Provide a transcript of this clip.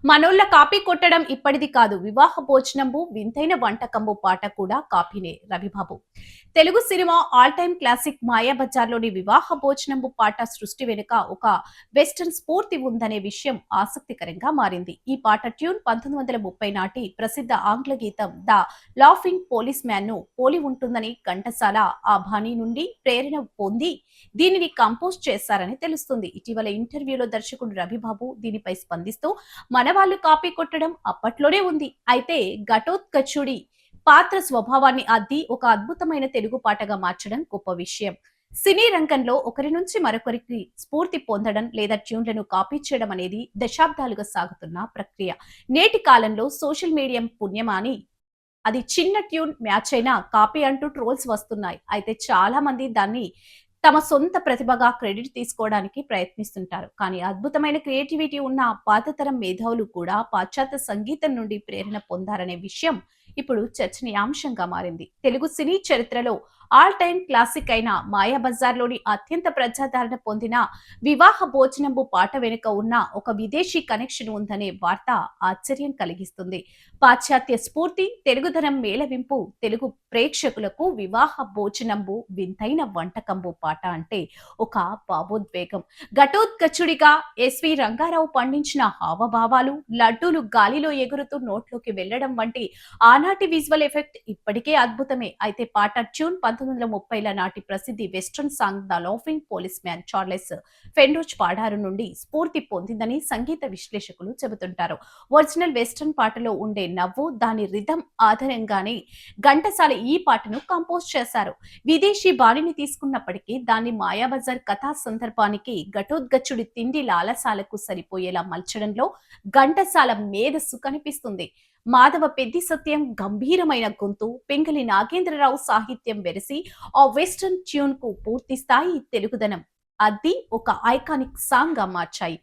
మనోళ్ళ copy కొట్టడం ఇప్పటిది కాదు. వివాహ భోజనంబు వింతైన వంటకంబు పాట కూడా కాపీనే Ravibabu. Telugu cinema all time classic మాయాబజార్లోని వివాహ భోజనంబు పాట సృష్టి వెనుక ఒక వెస్టర్న్ స్ఫూర్తి ఉందనే విషయం ఆసక్తికరంగా మారింది. ఈ పాట ట్యూన్ 1930 నాటి ప్రసిద్ధ ఆంగ్ల గీతం ద లాఫింగ్ పోలీస్ మ్యాన్ ను పోలి ఉంటుందని ఘంటసాల ఆ బాణీ నుండి ప్రేరణ పొంది దీనిని కంపోజ్ చేశారని తెలుస్తుంది. ఇటీవల ఇంటర్వ్యూలో దర్శకుడు రవిబాబు దీనిపై స్పందిస్తూ మనవాళ్లు కాపీ కొట్టడం అప్పట్లోనే ఉంది. అయితే ఘటోత్కచుడి పాత్ర స్వభావాన్ని అద్ది ఒక అద్భుతమైన తెలుగు పాటగా మార్చడం గొప్ప విషయం. సినీ రంగంలో ఒకరి నుంచి మరొకరికి స్ఫూర్తి పొందడం లేదా ట్యూన్లను కాపీ చేయడం అనేది దశాబ్దాలుగా సాగుతున్న ప్రక్రియ. నేటి కాలంలో సోషల్ మీడియా పుణ్యమాని అది చిన్న ట్యూన్ మ్యాచ్ అయినా కాపీ అంటూ ట్రోల్స్ వస్తున్నాయి. అయితే చాలా మంది దాన్ని తమ సొంత ప్రతిభగా క్రెడిట్ తీసుకోవడానికి ప్రయత్నిస్తుంటారు. కానీ అద్భుతమైన క్రియేటివిటీ ఉన్న పాతతరం మేధావులు కూడా పాశ్చాత్య సంగీతం నుండి ప్రేరణ పొందారనే విషయం ఇప్పుడు చర్చనీయాంశంగా మారింది. తెలుగు సినీ చరిత్రలో ఆల్ టైమ్ క్లాసిక్ అయిన మాయాబజార్లోని అత్యంత ప్రజాదరణ పొందిన వివాహ భోజనంబు పాట వెనుక ఉన్న ఒక విదేశీ కనెక్షన్ ఉందనే వార్త ఆశ్చర్యం కలిగిస్తుంది. పాశ్చాత్య స్ఫూర్తి తెలుగుదనం మేళవింపు తెలుగు ప్రేక్షకులకు వివాహ భోజనంబు వింతైన వంటకంబు పాట అంటే ఒక భావోద్వేగం. ఘటోత్కచుడిగా ఎస్వి రంగారావు పండించిన హావభావాలు, లడ్డూలు గాలిలో ఎగురుతూ నోట్లోకి వెళ్లడం వంటి ఆనాటి విజువల్ ఎఫెక్ట్ ఇప్పటికే అద్భుతమే. అయితే పాట ట్యూన్ 1930ల నాటి ప్రసిద్ధి western song the laughing policeman Charles Penrose పాడారు నుండి స్ఫూర్తి పొందిందని సంగీత విశ్లేషకులు చెబుతుంటారు. ఒరిజినల్ వెస్ట్రన్ పాటలో ఉండే నవ్వు, దాని రిథం ఆధారంగానే ఘంటసాల ఈ పాటను కంపోజ్ చేశారు. విదేశీ బాణిని తీసుకున్నప్పటికీ దాన్ని మాయాబజార్ కథా సందర్భానికి ఘటోత్కచుడి తిండి లాలసాలకు సరిపోయేలా మలచడంలో ఘంటసాల మేధస్సు కనిపిస్తుంది. మాధవ పెద్ది సత్యం గంభీరమైన గొంతు, పింగళి నాగేంద్రరావు సాహిత్యం వెరసి ఆ వెస్టర్న్ ట్యూన్ కు పూర్తి స్థాయి తెలుగుదనం అద్ది ఒక ఐకానిక్ సాంగ్ గా మార్చాయి.